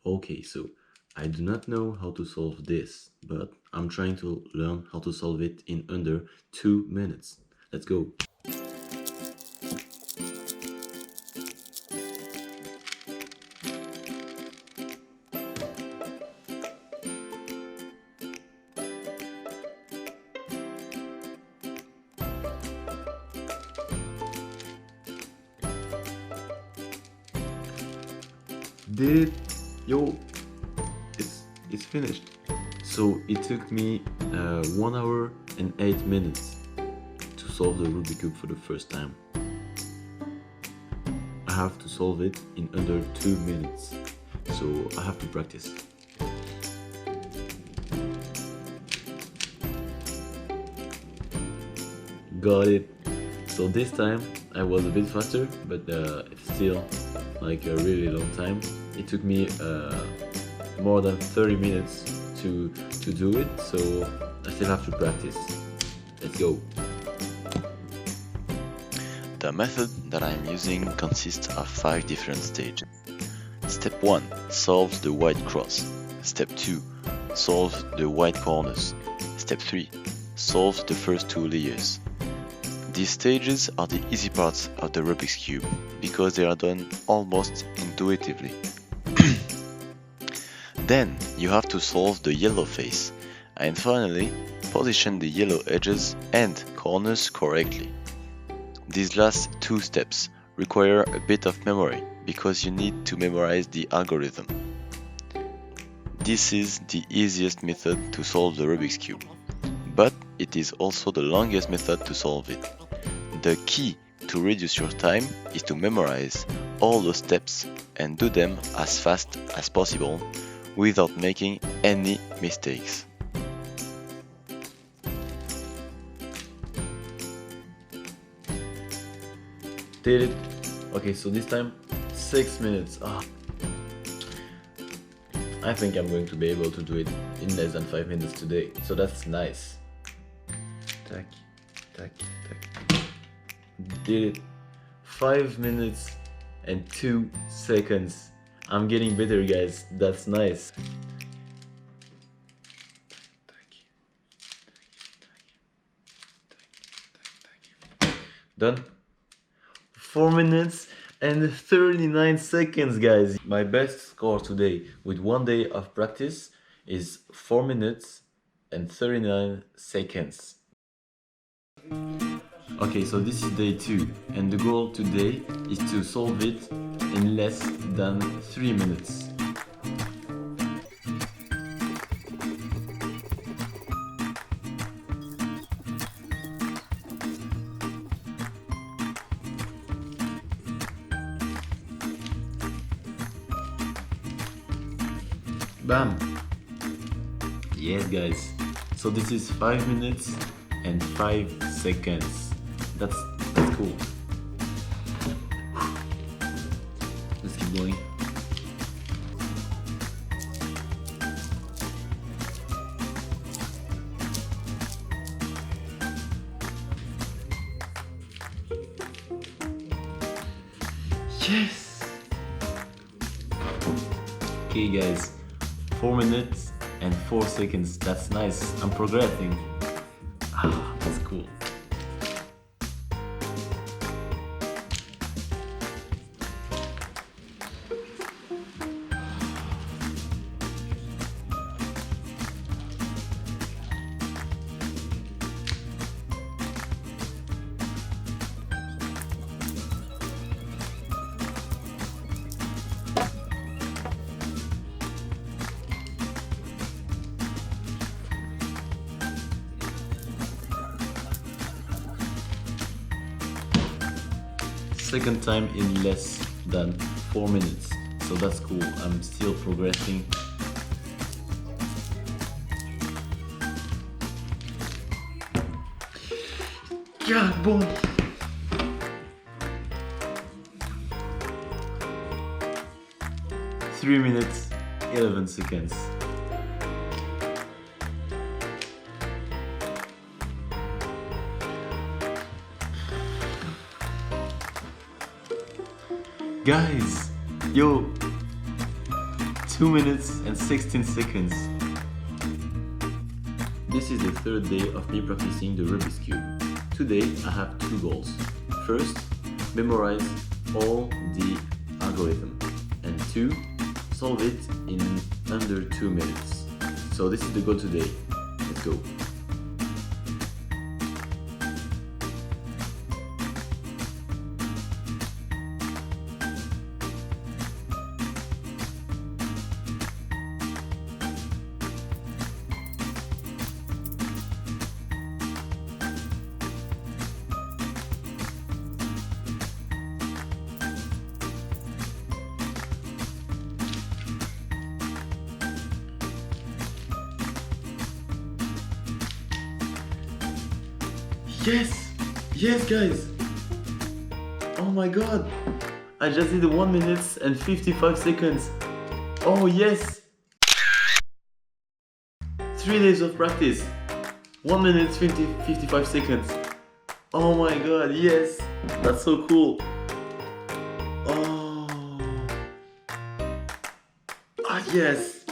Okay, so I do not know how to solve this, but I'm trying to learn how to solve it in under 2 minutes. Let's go. Did it? Yo, it's finished. So it took me 1 hour and 8 minutes to solve the Rubik cube for the first time. I have to solve it in under 2 minutes, so I have to practice. Got it. So this time I was a bit faster, but it's still like a really long time. It took me more than 30 minutes to do it, so I still have to practice. Let's go. The method that I'm using consists of 5 different stages. Step 1. Solve the white cross. Step 2. Solve the white corners. Step 3. Solve the first 2 layers. These stages are the easy parts of the Rubik's Cube because they are done almost intuitively. Then you have to solve the yellow face, and finally position the yellow edges and corners correctly. These last 2 steps require a bit of memory because you need to memorize the algorithm. This is the easiest method to solve the Rubik's Cube, but it is also the longest method to solve it. The key to reduce your time is to memorize all the steps and do them as fast as possible without making any mistakes. Did it? Okay, so this time 6 minutes. I think I'm going to be able to do it in less than 5 minutes today, so that's nice. Tack, tack, tack. Did it. 5 minutes and 2 seconds. I'm getting better, guys. That's nice. Done. 4 minutes and 39 seconds, guys. My best score today with 1 day of practice is 4 minutes and 39 seconds. Okay, so this is day 2, and the goal today is to solve it in less than 3 minutes. Bam! Yes, guys. So this is 5 minutes and 5 seconds. That's cool. Let's keep going. Yes! Okay, guys. 4 minutes and 4 seconds. That's nice. I'm progressing. That's cool. Second time in less than 4 minutes, so that's cool. I'm still progressing. Yeah, boom. Three minutes, 11 seconds. Guys, yo, 2 minutes and 16 seconds. This is the third day of me practicing the Rubik's Cube. Today I have two goals. First, memorize all the algorithm, and two, solve it in under 2 minutes. So this is the goal today. Let's go. Yes! Yes, guys! Oh my god! I just did 1 minute and 55 seconds. Oh yes! 3 days of practice. 1 minute 55 seconds. Oh my god, yes! That's so cool. Oh. Ah, yes!